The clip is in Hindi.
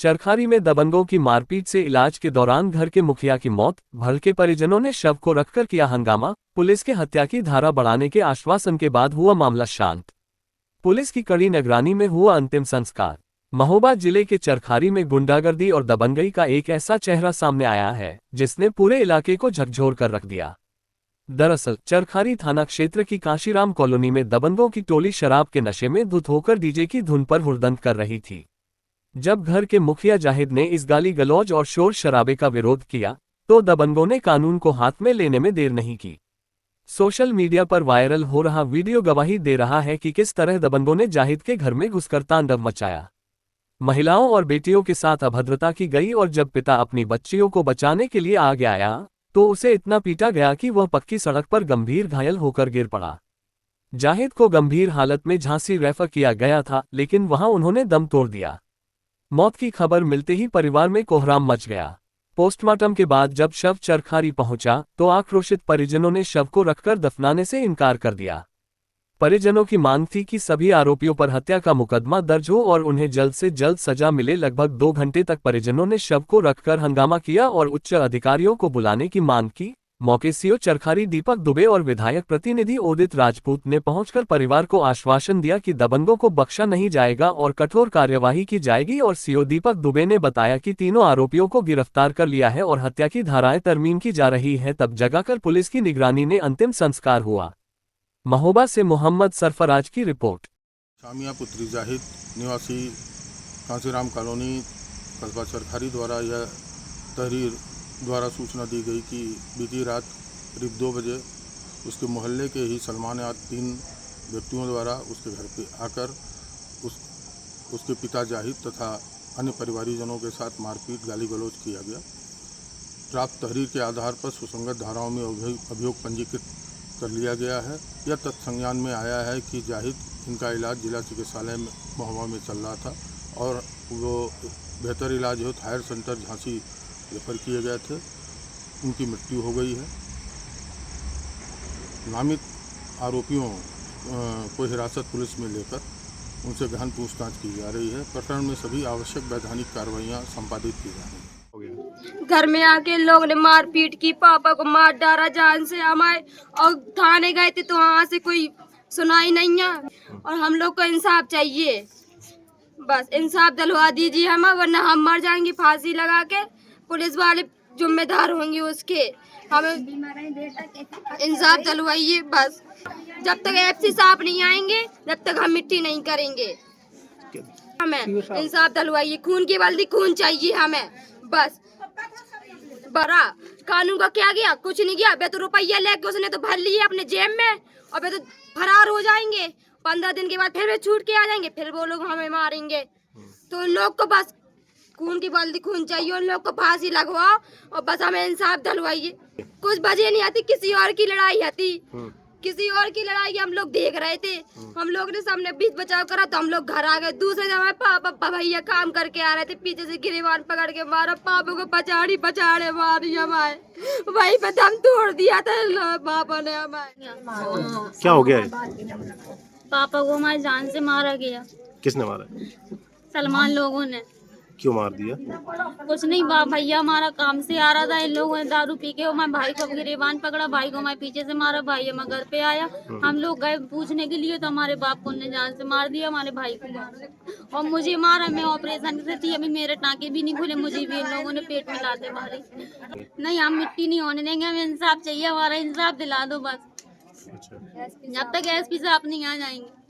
चरखारी में दबंगों की मारपीट से इलाज के दौरान घर के मुखिया की मौत, भड़के परिजनों ने शव को रखकर किया हंगामा। पुलिस के हत्या की धारा बढ़ाने के आश्वासन के बाद हुआ मामला शांत। पुलिस की कड़ी निगरानी में हुआ अंतिम संस्कार। महोबा जिले के चरखारी में गुंडागर्दी और दबंगई का एक ऐसा चेहरा सामने आया है जिसने पूरे इलाके को झकझोर कर रख दिया। दरअसल चरखारी थाना क्षेत्र की काशीराम कॉलोनी में दबंगों की टोली शराब के नशे में धुत होकर डीजे की धुन पर हुड़दंग कर रही थी। जब घर के मुखिया जाहिद ने इस गाली गलौज और शोर शराबे का विरोध किया तो दबंगों ने कानून को हाथ में लेने में देर नहीं की। सोशल मीडिया पर वायरल हो रहा वीडियो गवाही दे रहा है कि किस तरह दबंगों ने जाहिद के घर में घुसकर तांडव मचाया। महिलाओं और बेटियों के साथ अभद्रता की गई और जब पिता अपनी बच्चियों को बचाने के लिए आगे आया तो उसे इतना पीटा गया कि वह पक्की सड़क पर गंभीर घायल होकर गिर पड़ा। जाहिद को गंभीर हालत में झांसी रेफर किया गया था, लेकिन वहां उन्होंने दम तोड़ दिया। मौत की खबर मिलते ही परिवार में कोहराम मच गया। पोस्टमार्टम के बाद जब शव चरखारी पहुंचा तो आक्रोशित परिजनों ने शव को रखकर दफनाने से इनकार कर दिया। परिजनों की मांग थी कि सभी आरोपियों पर हत्या का मुकदमा दर्ज हो और उन्हें जल्द से जल्द सजा मिले। लगभग 2 घंटे तक परिजनों ने शव को रखकर हंगामा किया और उच्च अधिकारियों को बुलाने की मांग की। मौके सीओ चरखारी दीपक दुबे और विधायक प्रतिनिधि उदित राजपूत ने पहुंचकर परिवार को आश्वासन दिया कि दबंगों को बख्शा नहीं जाएगा और कठोर कार्यवाही की जाएगी। और सीओ दीपक दुबे ने बताया कि तीनों आरोपियों को गिरफ्तार कर लिया है और हत्या की धाराएं तरमीम की जा रही है। तब जगाकर पुलिस की निगरानी में अंतिम संस्कार हुआ। महोबा से मोहम्मद सरफराज की रिपोर्ट। शामिया पुत्री जाहिद निवासी कांसीराम कॉलोनी कस्बा चरखारी द्वारा यह तहरीर द्वारा सूचना दी गई कि बीती रात करीब 2 बजे उसके मोहल्ले के ही सलमान याद 3 व्यक्तियों द्वारा उसके घर पे आकर उसके पिता जाहिद तथा अन्य परिवारीजनों के साथ मारपीट गाली गलौज किया गया। प्राप्त तहरीर के आधार पर सुसंगत धाराओं में अभियोग पंजीकृत कर लिया गया है। यह तथ्य संज्ञान में आया है कि जाहिद इनका इलाज जिला चिकित्सालय महोबा में चल रहा था और वो बेहतर इलाज हेतु हायर सेंटर झांसी रेफर किए गए थे। उनकी मृत्यु हो गई है। नामित आरोपियों को हिरासत पुलिस में लेकर उनसे गहन पूछताछ की जा रही है। प्रकरण में सभी आवश्यक वैधानिक कार्रवाइयाँ संपादित की जा रही हैं। घर में आके लोग ने मार पीट की, पापा को मार डाला जान से हमारे, और थाने गए थे तो वहाँ से कोई सुनाई नहीं है और हम लोग को इंसाफ चाहिए। बस इंसाफ दिलवा दीजिए हमें, वरना हम मर जाएंगे फांसी लगा के। पुलिस वाले जिम्मेदार होंगे उसके, हमें इंसाफ दिलवाइए। बस जब तक एफसी साहब नहीं आएंगे जब तक हम मिट्टी नहीं करेंगे। हमें इंसाफ दिलवाइए, खून की बल्दी खून चाहिए हमें। बस बड़ा कानून का क्या गया, कुछ नहीं गया। बे तो रुपया लेके उसने तो भर लिए अपने जेब में और बे तो फरार हो जाएंगे। 15 दिन के बाद फिर वे छूट के आ जाएंगे, फिर वो लोग हमें मारेंगे। तो उन लोग को बस खून की बल्दी खून चाहिए, उन लोग को फांसी लगवाओ और बस हमें इंसाफ दिलवाइए। कुछ वजह नहीं आती, किसी और की लड़ाई आती, किसी और की लड़ाई हम लोग देख रहे थे। हम लोग ने सामने बीच बचाव करा तो हम लोग घर आ गए। दूसरे दिन हमारे पापा भैया काम करके आ रहे थे, पीछे से गिरेबान पकड़ के मारा, पापा को पछाड़े मारी हमारे, वहीं पे दम तोड़ दिया था पापा ने हमारे। क्या हो गया है? पापा को हमारी जान से मारा गया। किसने मारा? सलमान लोगों ने। क्यों मार दिया? कुछ नहीं, भैया हमारा काम से आ रहा था, इन लोगों ने दारू पी के हमारे भाई को गिरेबान पकड़ा, भाई को हमारे पीछे से मारा, भाई हमारे घर पे आया। हम लोग गए पूछने के लिए तो हमारे बाप को उन्होंने जान से मार दिया, हमारे भाई को मारा और मुझे मारा। मैं ऑपरेशन से थी, अभी मेरे टाँके भी नहीं खुले, मुझे भी इन लोगों ने पेट में लाते मारे। नहीं, हम मिट्टी नहीं होने देंगे, हमें इंसाफ चाहिए, हमारा इंसाफ दिला दो बस। जब तक एसपी साहब नहीं आ जाएंगे।